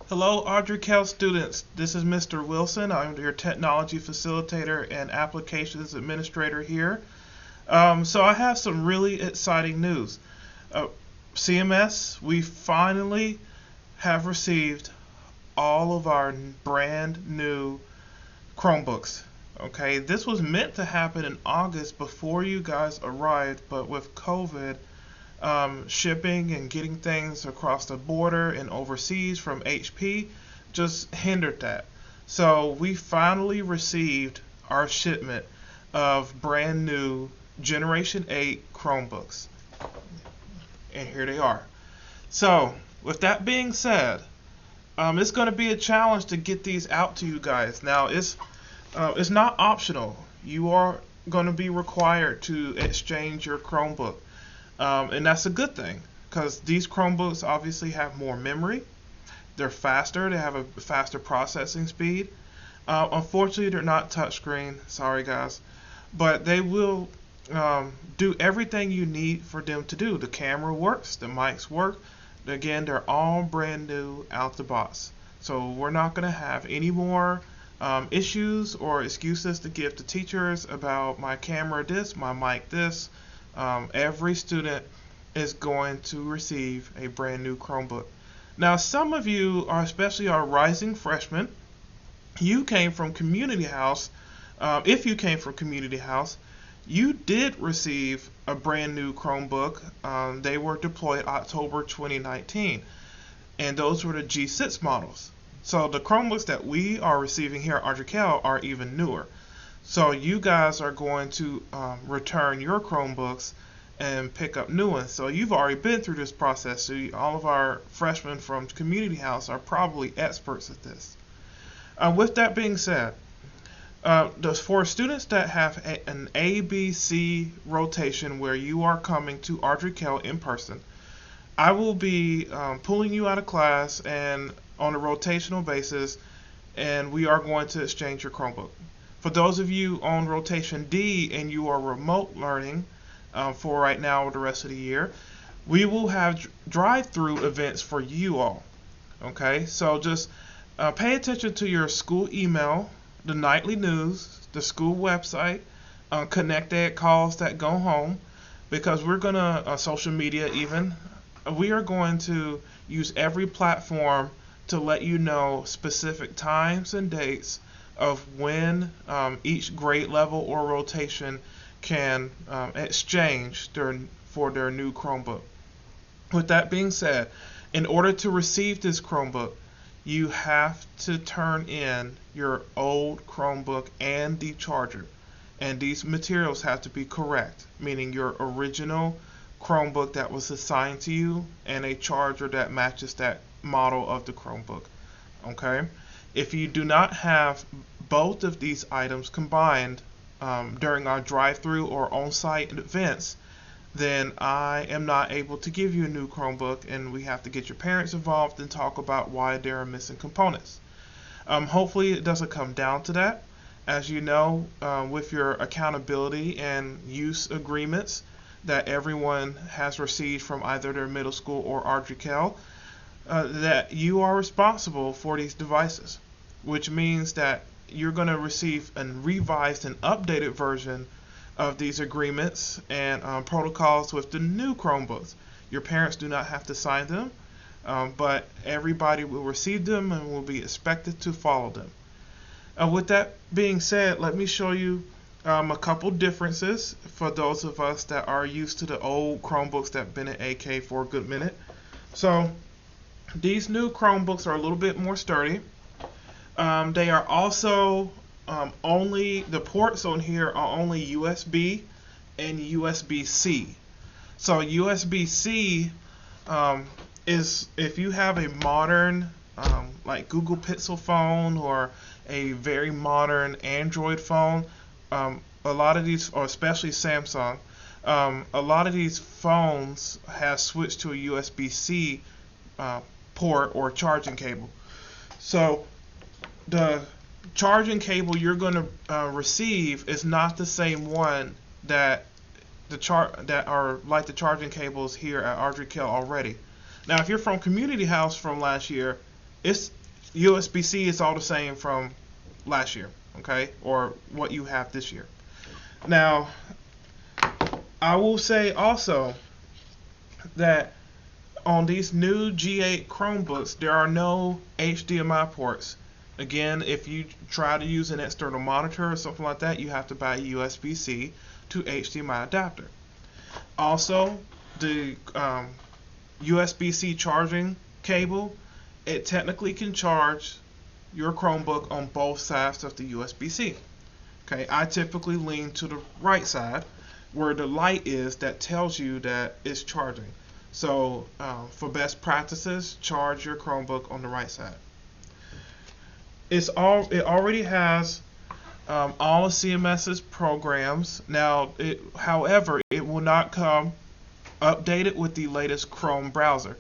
Hello, Ardrey Kell students. This is Mr. Wilson. I'm your technology facilitator and applications administrator here. So I have some really exciting news. CMS, we finally have received all of our brand new Chromebooks. Okay, this was meant to happen in August before you guys arrived, but with COVID, shipping and getting things across the border and overseas from HP just hindered that. So we finally received our shipment of brand new Generation 8 Chromebooks. And here they are. So with that being said, it's going to be a challenge to get these out to you guys. Now it's not optional. You are going to be required to exchange your Chromebook. And that's a good thing because these Chromebooks obviously have more memory. They're faster. They have a faster processing speed. Unfortunately, they're not touchscreen. Sorry, guys. But they will do everything you need for them to do. The camera works. The mics work. Again, they're all brand new out the box. So we're not going to have any more issues or excuses to give to teachers about my camera this, my mic this. Every student is going to receive a brand new Chromebook. Now, some of you are, especially our rising freshmen, you came from Community House. If you came from Community House, you did receive a brand new Chromebook. They were deployed October 2019, and those were the G6 models. So the Chromebooks that we are receiving here at Ardrey Kell are even newer. So you guys are going to return your Chromebooks and pick up new ones. So you've already been through this process. So all of our freshmen from Community House are probably experts at this. With that being said, for students that have an ABC rotation where you are coming to Ardrey Kell in person, I will be pulling you out of class and on a rotational basis, and we are going to exchange your Chromebook. For those of you on rotation D and you are remote learning for right now or the rest of the year, we will have drive-through events for you all. Okay, so just pay attention to your school email, the nightly news, the school website, Connect Ed calls that go home, because we're going to, social media even, we are going to use every platform to let you know specific times and dates of when each grade level or rotation can exchange for their new Chromebook. With that being said, in order to receive this Chromebook, you have to turn in your old Chromebook and the charger. And these materials have to be correct, meaning your original Chromebook that was assigned to you and a charger that matches that model of the Chromebook. Okay? If you do not have both of these items combined during our drive-through or on-site events, then I am not able to give you a new Chromebook, and we have to get your parents involved and talk about why there are missing components. Hopefully it doesn't come down to that. As you know, with your accountability and use agreements that everyone has received from either their middle school or Ardrey Kell, that you are responsible for these devices, which means that you're going to receive a revised and updated version of these agreements and protocols with the new Chromebooks. Your parents do not have to sign them, but everybody will receive them and will be expected to follow them. With that being said, let me show you a couple differences for those of us that are used to the old Chromebooks that have been at AK for a good minute. So these new Chromebooks are a little bit more sturdy. They are also only, the ports on here are only USB and USB-C. So USB-C is, if you have a modern like Google Pixel phone or a very modern Android phone, a lot of these, or especially Samsung, a lot of these phones have switched to a USB-C port or charging cable. So the charging cable you're going to receive is not the same one that are like the charging cables here at Ardrey Kell already. Now, if you're from Community House from last year, it's USB-C is all the same from last year, okay, or what you have this year. Now, I will say also that on these new G8 Chromebooks, there are no HDMI ports. Again, if you try to use an external monitor or something like that, you have to buy a USB-C to HDMI adapter. Also, the USB-C charging cable, it technically can charge your Chromebook on both sides of the USB-C. Okay, I typically lean to the right side where the light is that tells you that it's charging. So for best practices, charge your Chromebook on the right side. It already has all of CMS's programs. Now, however, it will not come updated with the latest Chrome browser.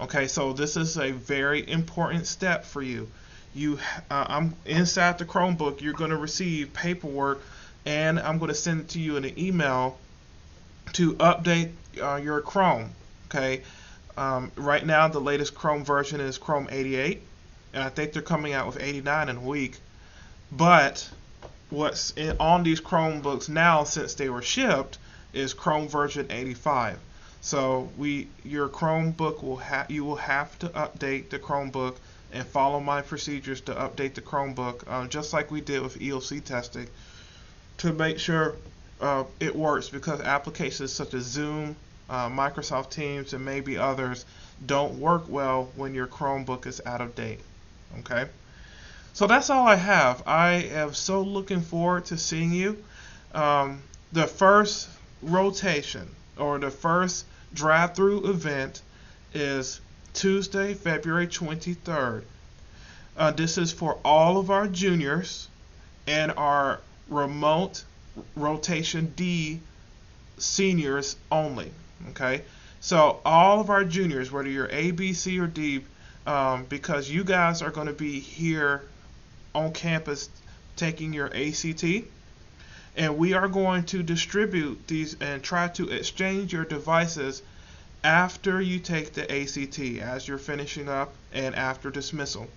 Okay, so this is a very important step for you. I'm inside the Chromebook. You're going to receive paperwork, and I'm going to send it to you in an email to update your Chrome. Okay, right now the latest Chrome version is Chrome 88, and I think they're coming out with 89 in a week. But what's on these Chromebooks now, since they were shipped, is Chrome version 85. So your Chromebook you will have to update the Chromebook and follow my procedures to update the Chromebook, just like we did with EOC testing, to make sure it works, because applications such as Zoom, Microsoft Teams, and maybe others don't work well when your Chromebook is out of date. Okay, so that's all I have. I am so looking forward to seeing you. The first rotation, or the first drive-through event, is Tuesday, February 23rd. This is for all of our juniors and our remote rotation D seniors only. Okay, so all of our juniors, whether you're A, B, C, or D, because you guys are going to be here on campus taking your ACT, and we are going to distribute these and try to exchange your devices after you take the ACT, as you're finishing up and after dismissal.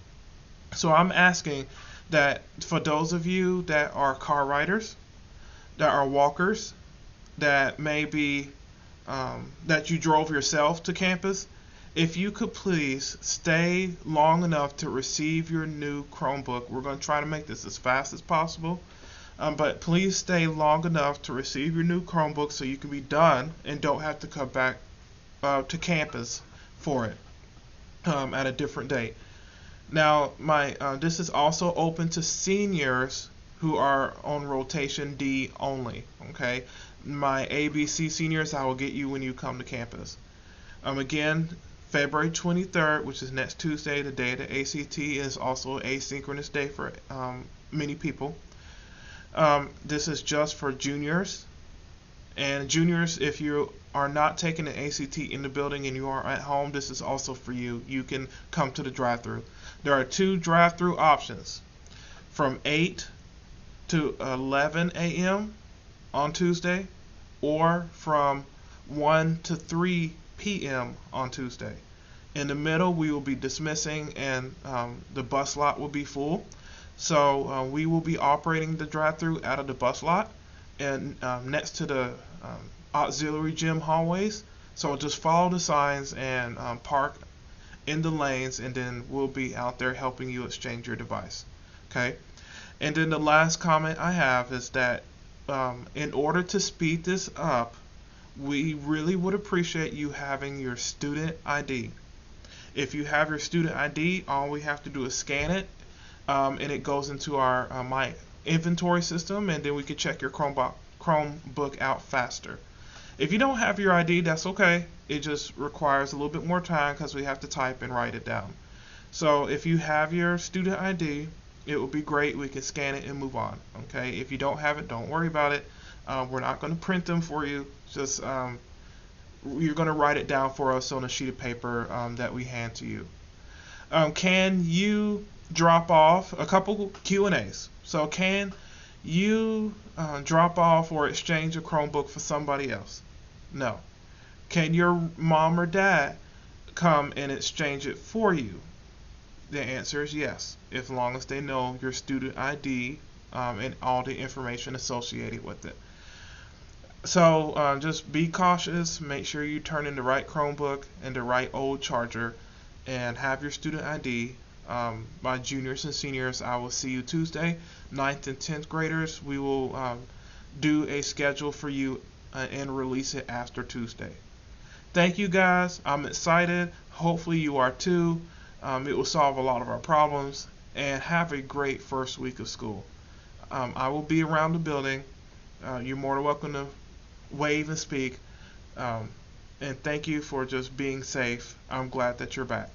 So I'm asking that for those of you that are car riders, that are walkers, that maybe that you drove yourself to campus, if you could please stay long enough to receive your new Chromebook. We're going to try to make this as fast as possible, but please stay long enough to receive your new Chromebook so you can be done and don't have to come back to campus for it at a different date. Now, this is also open to seniors who are on rotation D only. Okay, my ABC seniors, I will get you when you come to campus. Again, February 23rd, which is next Tuesday, the day of the ACT, is also an asynchronous day for many people. This is just for juniors. And juniors, if you are not taking an ACT in the building and you are at home, this is also for you. You can come to the drive-thru. There are 2 drive-thru options, from 8 to 11 a.m. on Tuesday, or from 1 to 3 p.m. on Tuesday. In the middle, we will be dismissing, and the bus lot will be full. So we will be operating the drive-thru out of the bus lot and next to the auxiliary gym hallways. So just follow the signs and park in the lanes, and then we'll be out there helping you exchange your device. Okay. And then the last comment I have is that in order to speed this up, we really would appreciate you having your student ID. If you have your student ID, all we have to do is scan it, and it goes into our my inventory system, and then we can check your Chromebook out faster. If you don't have your ID, that's okay. It just requires a little bit more time because we have to type and write it down. So if you have your student ID, it would be great. We can scan it and move on. Okay. If you don't have it, don't worry about it. We're not going to print them for you. Just you're going to write it down for us on a sheet of paper that we hand to you. Can you drop off a couple Q&As? So can you drop off or exchange a Chromebook for somebody else? No. Can your mom or dad come and exchange it for you? The answer is yes, as long as they know your student ID and all the information associated with it. So just be cautious. Make sure you turn in the right Chromebook and the right old charger, and have your student ID. My juniors and seniors, I will see you Tuesday. 9th and 10th graders, we will do a schedule for you and release it after Tuesday. Thank you guys. I'm excited. Hopefully you are too. It will solve a lot of our problems. And have a great first week of school. I will be around the building. You're more than welcome to wave and speak. And thank you for just being safe. I'm glad that you're back.